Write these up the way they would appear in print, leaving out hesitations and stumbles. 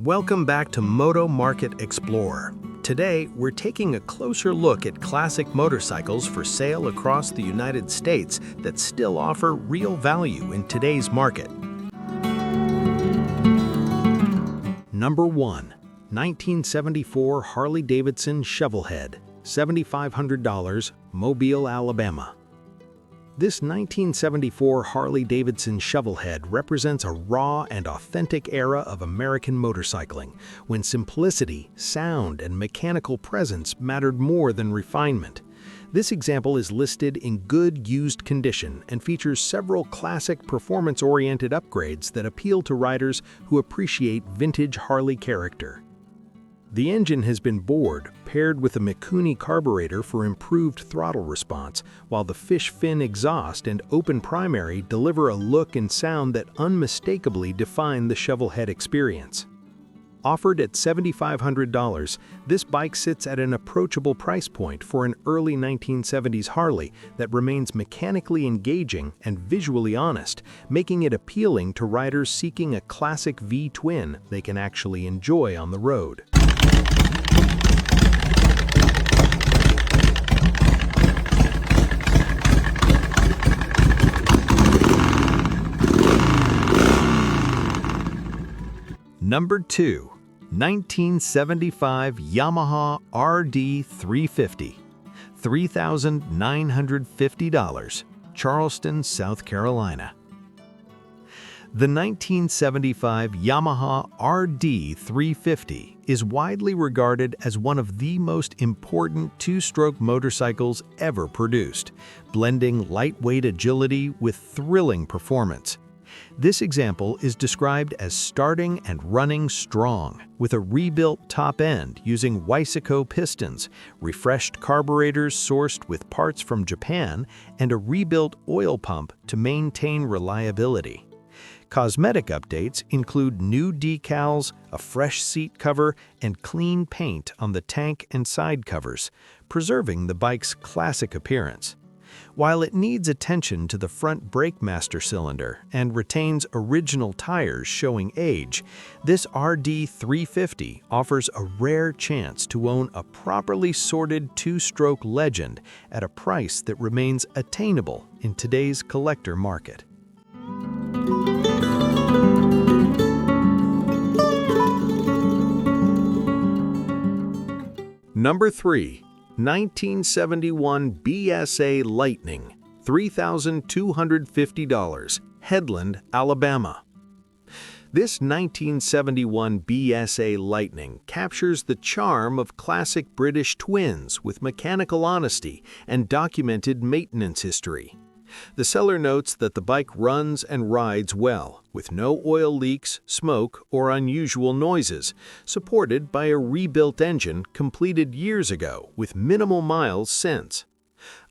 Welcome back to Moto Market Explorer. Today, we're taking a closer look at classic motorcycles for sale across the United States that still offer real value in today's market. Number 1. 1974 Harley-Davidson Shovelhead, $7,500, Mobile, Alabama. This 1974 Harley-Davidson Shovelhead represents a raw and authentic era of American motorcycling, when simplicity, sound, and mechanical presence mattered more than refinement. This example is listed in good used condition and features several classic performance-oriented upgrades that appeal to riders who appreciate vintage Harley character. The engine has been bored, paired with a Mikuni carburetor for improved throttle response, while the fish fin exhaust and open primary deliver a look and sound that unmistakably define the Shovelhead experience. Offered at $7,500, this bike sits at an approachable price point for an early 1970s Harley that remains mechanically engaging and visually honest, making it appealing to riders seeking a classic V-twin they can actually enjoy on the road. Number 2. 1975 Yamaha RD 350, $3,950, Charleston, South Carolina. The 1975 Yamaha RD 350 is widely regarded as one of the most important two-stroke motorcycles ever produced, blending lightweight agility with thrilling performance. This example is described as starting and running strong, with a rebuilt top end using Weisico pistons, refreshed carburetors sourced with parts from Japan, and a rebuilt oil pump to maintain reliability. Cosmetic updates include new decals, a fresh seat cover, and clean paint on the tank and side covers, preserving the bike's classic appearance. While it needs attention to the front brake master cylinder and retains original tires showing age, this RD 350 offers a rare chance to own a properly sorted two-stroke legend at a price that remains attainable in today's collector market. Number 3. 1971 BSA Lightning, $3,250, Headland, Alabama. This 1971 BSA Lightning captures the charm of classic British twins with mechanical honesty and documented maintenance history. The seller notes that the bike runs and rides well, with no oil leaks, smoke, or unusual noises, supported by a rebuilt engine completed years ago with minimal miles since.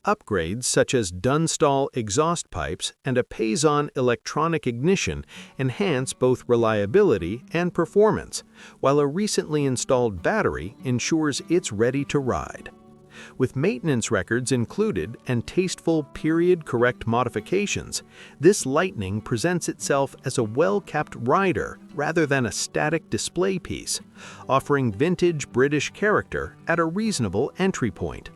Upgrades such as Dunstall exhaust pipes and a Payson electronic ignition enhance both reliability and performance, while a recently installed battery ensures it's ready to ride. With maintenance records included and tasteful period-correct modifications, this Lightning presents itself as a well-kept rider rather than a static display piece, offering vintage British character at a reasonable entry point.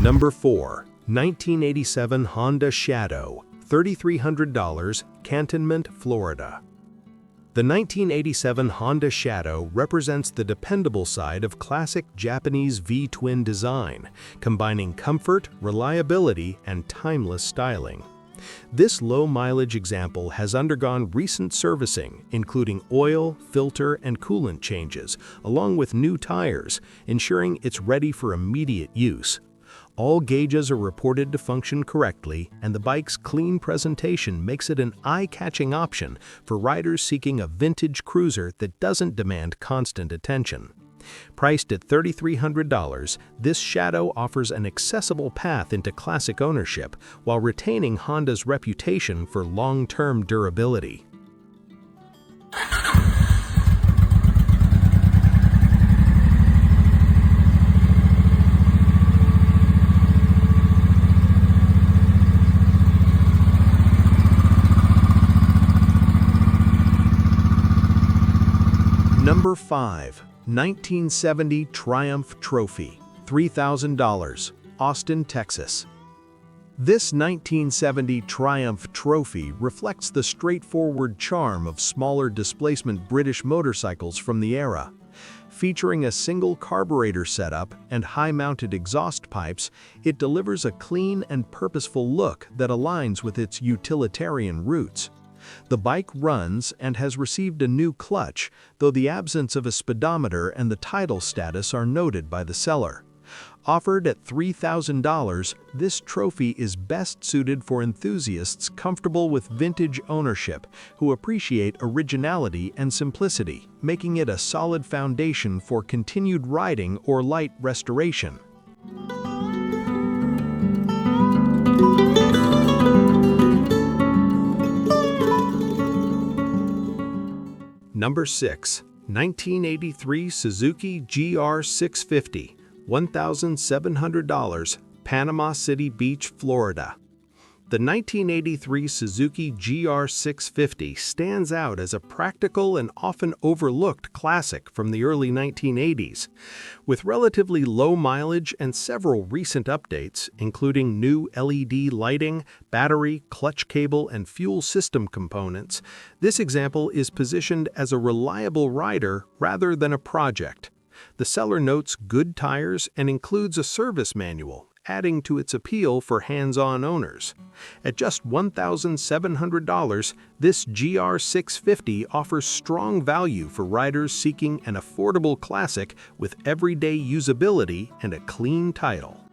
Number 4. 1987 Honda Shadow, $3,300, Cantonment, Florida. The 1987 Honda Shadow represents the dependable side of classic Japanese V-twin design, combining comfort, reliability, and timeless styling. This low-mileage example has undergone recent servicing, including oil, filter, and coolant changes, along with new tires, ensuring it's ready for immediate use. All gauges are reported to function correctly, and the bike's clean presentation makes it an eye-catching option for riders seeking a vintage cruiser that doesn't demand constant attention. Priced at $3,300, this Shadow offers an accessible path into classic ownership while retaining Honda's reputation for long-term durability. Number 5. 1970 Triumph Trophy, $3,000, Austin, Texas. This 1970 Triumph Trophy reflects the straightforward charm of smaller displacement British motorcycles from the era. Featuring a single carburetor setup and high-mounted exhaust pipes, it delivers a clean and purposeful look that aligns with its utilitarian roots. The bike runs and has received a new clutch, though the absence of a speedometer and the title status are noted by the seller. Offered at $3,000, this trophy is best suited for enthusiasts comfortable with vintage ownership who appreciate originality and simplicity, making it a solid foundation for continued riding or light restoration. Number 6. 1983 Suzuki GR 650, $1,700, Panama City Beach, Florida. The 1983 Suzuki GR 650 stands out as a practical and often overlooked classic from the early 1980s. With relatively low mileage and several recent updates, including new LED lighting, battery, clutch cable, and fuel system components, this example is positioned as a reliable rider rather than a project. The seller notes good tires and includes a service manual, adding to its appeal for hands-on owners. At just $1,700, this GR 650 offers strong value for riders seeking an affordable classic with everyday usability and a clean title.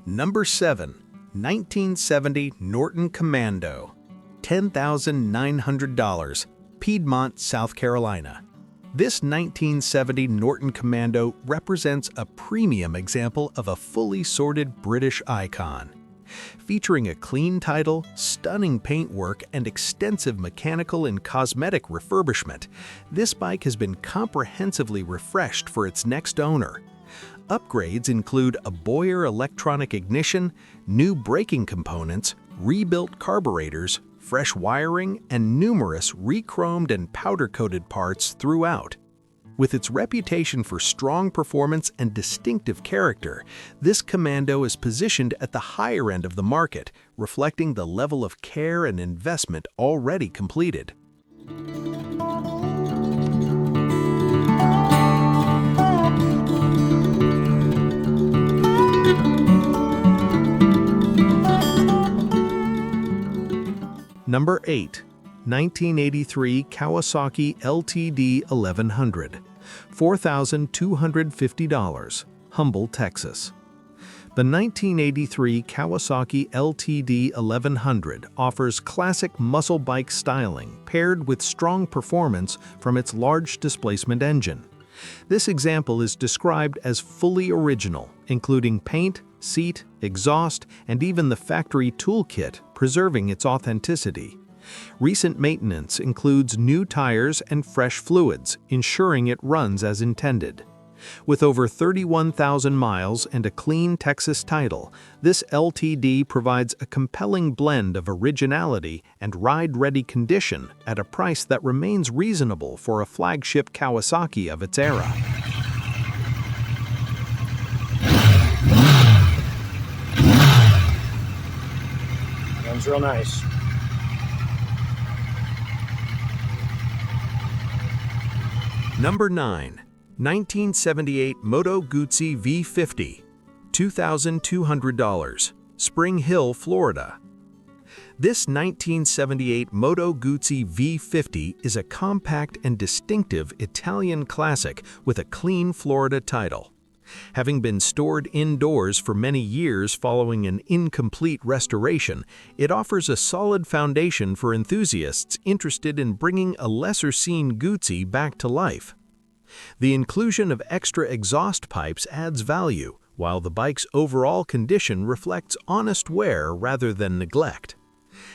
Number 7. 1970 Norton Commando, $10,900, Piedmont, South Carolina. This 1970 Norton Commando represents a premium example of a fully sorted British icon. Featuring a clean title, stunning paintwork, and extensive mechanical and cosmetic refurbishment, this bike has been comprehensively refreshed for its next owner. Upgrades include a Boyer electronic ignition, new braking components, rebuilt carburetors, fresh wiring, and numerous re-chromed and powder-coated parts throughout. With its reputation for strong performance and distinctive character, this Commando is positioned at the higher end of the market, reflecting the level of care and investment already completed. Number 8. 1983 Kawasaki LTD 1100, $4,250, Humble, Texas. The 1983 Kawasaki LTD 1100 offers classic muscle bike styling paired with strong performance from its large displacement engine. This example is described as fully original, including paint, seat, exhaust, and even the factory toolkit, preserving its authenticity. Recent maintenance includes new tires and fresh fluids, ensuring it runs as intended. With over 31,000 miles and a clean Texas title, this LTD provides a compelling blend of originality and ride-ready condition at a price that remains reasonable for a flagship Kawasaki of its era. Runs real nice. Number 9. 1978 Moto Guzzi V50, $2,200, Spring Hill, Florida. This 1978 Moto Guzzi V50 is a compact and distinctive Italian classic with a clean Florida title. Having been stored indoors for many years following an incomplete restoration, it offers a solid foundation for enthusiasts interested in bringing a lesser-seen Guzzi back to life. The inclusion of extra exhaust pipes adds value, while the bike's overall condition reflects honest wear rather than neglect.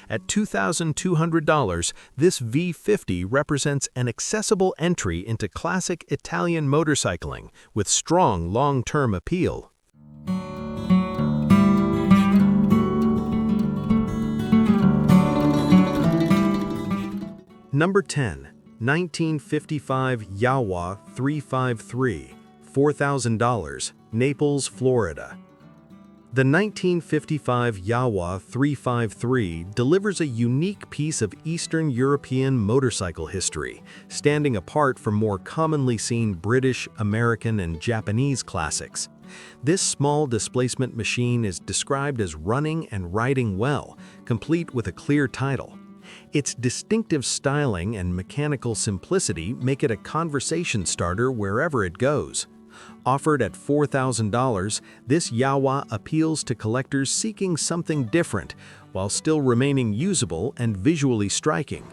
At $2,200, this V50 represents an accessible entry into classic Italian motorcycling with strong long-term appeal. Number 10. 1955 Jawa 353, $4,000, Naples, Florida. The 1955 Jawa 353 delivers a unique piece of Eastern European motorcycle history, standing apart from more commonly seen British, American, and Japanese classics. This small displacement machine is described as running and riding well, complete with a clear title. Its distinctive styling and mechanical simplicity make it a conversation starter wherever it goes. Offered at $4,000, this Jawa appeals to collectors seeking something different while still remaining usable and visually striking.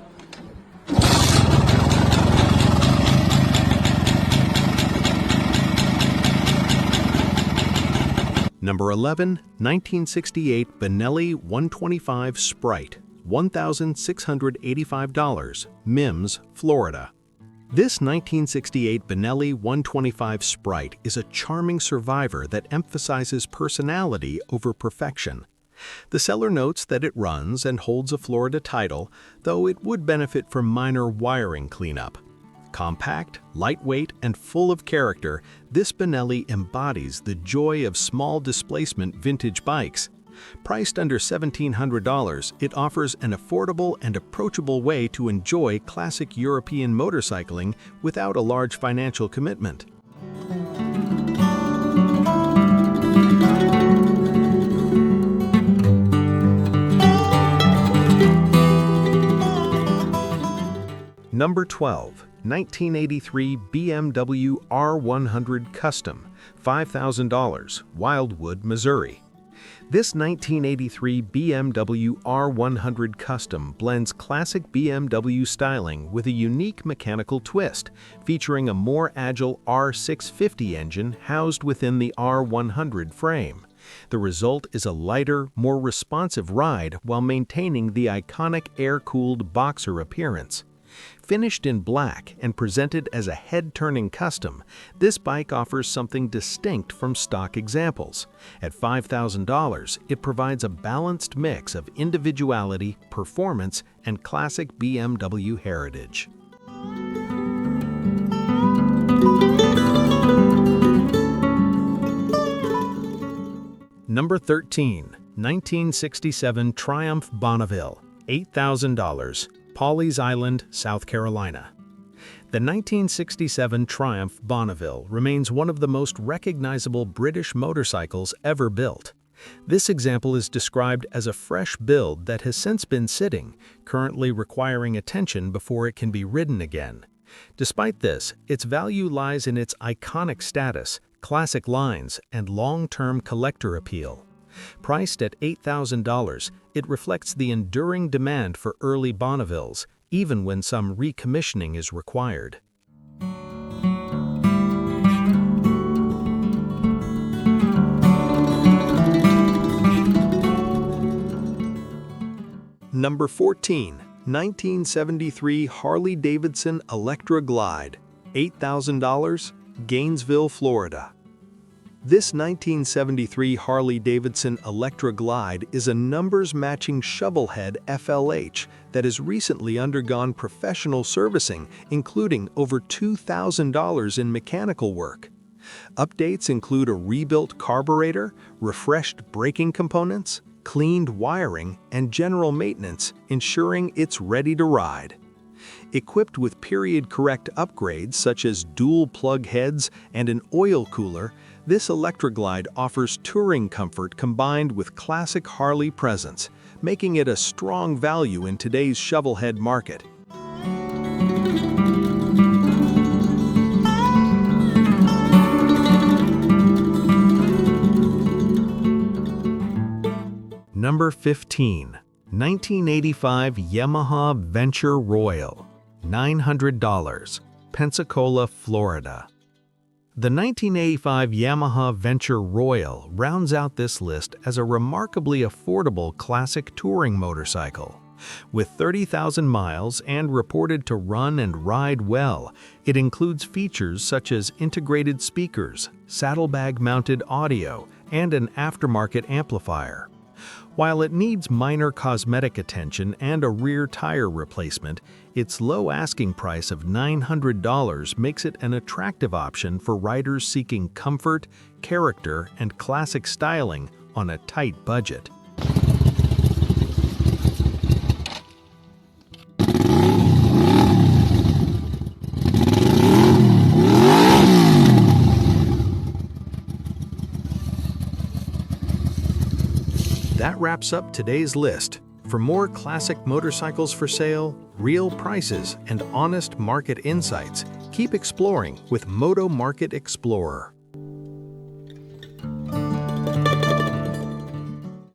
Number 11. 1968 Benelli 125 Sprite, $1,685, Mims, Florida. This 1968 Benelli 125 Sprite is a charming survivor that emphasizes personality over perfection. The seller notes that it runs and holds a Florida title, though it would benefit from minor wiring cleanup. Compact, lightweight, and full of character, this Benelli embodies the joy of small displacement vintage bikes. Priced under $1,700, it offers an affordable and approachable way to enjoy classic European motorcycling without a large financial commitment. Number 12. 1983 BMW R100 Custom, $5,000, Wildwood, Missouri. This 1983 BMW R100 Custom blends classic BMW styling with a unique mechanical twist, featuring a more agile R650 engine housed within the R100 frame. The result is a lighter, more responsive ride while maintaining the iconic air-cooled boxer appearance. Finished in black and presented as a head-turning custom, this bike offers something distinct from stock examples. At $5,000, it provides a balanced mix of individuality, performance, and classic BMW heritage. Number 13. 1967 Triumph Bonneville, $8,000. Pawleys Island, South Carolina. The 1967 Triumph Bonneville remains one of the most recognizable British motorcycles ever built. This example is described as a fresh build that has since been sitting, currently requiring attention before it can be ridden again. Despite this, its value lies in its iconic status, classic lines, and long-term collector appeal. Priced at $8,000, it reflects the enduring demand for early Bonnevilles, even when some recommissioning is required. Number 14. 1973 Harley-Davidson Electra Glide, $8,000, Gainesville, Florida. This 1973 Harley-Davidson Electra Glide is a numbers-matching shovelhead FLH that has recently undergone professional servicing, including over $2,000 in mechanical work. Updates include a rebuilt carburetor, refreshed braking components, cleaned wiring, and general maintenance, ensuring it's ready to ride. Equipped with period-correct upgrades such as dual plug heads and an oil cooler, this Electra Glide offers touring comfort combined with classic Harley presence, making it a strong value in today's shovelhead market. Number 15. 1985 Yamaha Venture Royal, $900, Pensacola, Florida. The 1985 Yamaha Venture Royal rounds out this list as a remarkably affordable classic touring motorcycle. With 30,000 miles and reported to run and ride well, it includes features such as integrated speakers, saddlebag-mounted audio, and an aftermarket amplifier. While it needs minor cosmetic attention and a rear tire replacement, its low asking price of $900 makes it an attractive option for riders seeking comfort, character, and classic styling on a tight budget. That wraps up today's list. For more classic motorcycles for sale, real prices, and honest market insights, keep exploring with Moto Market Explorer.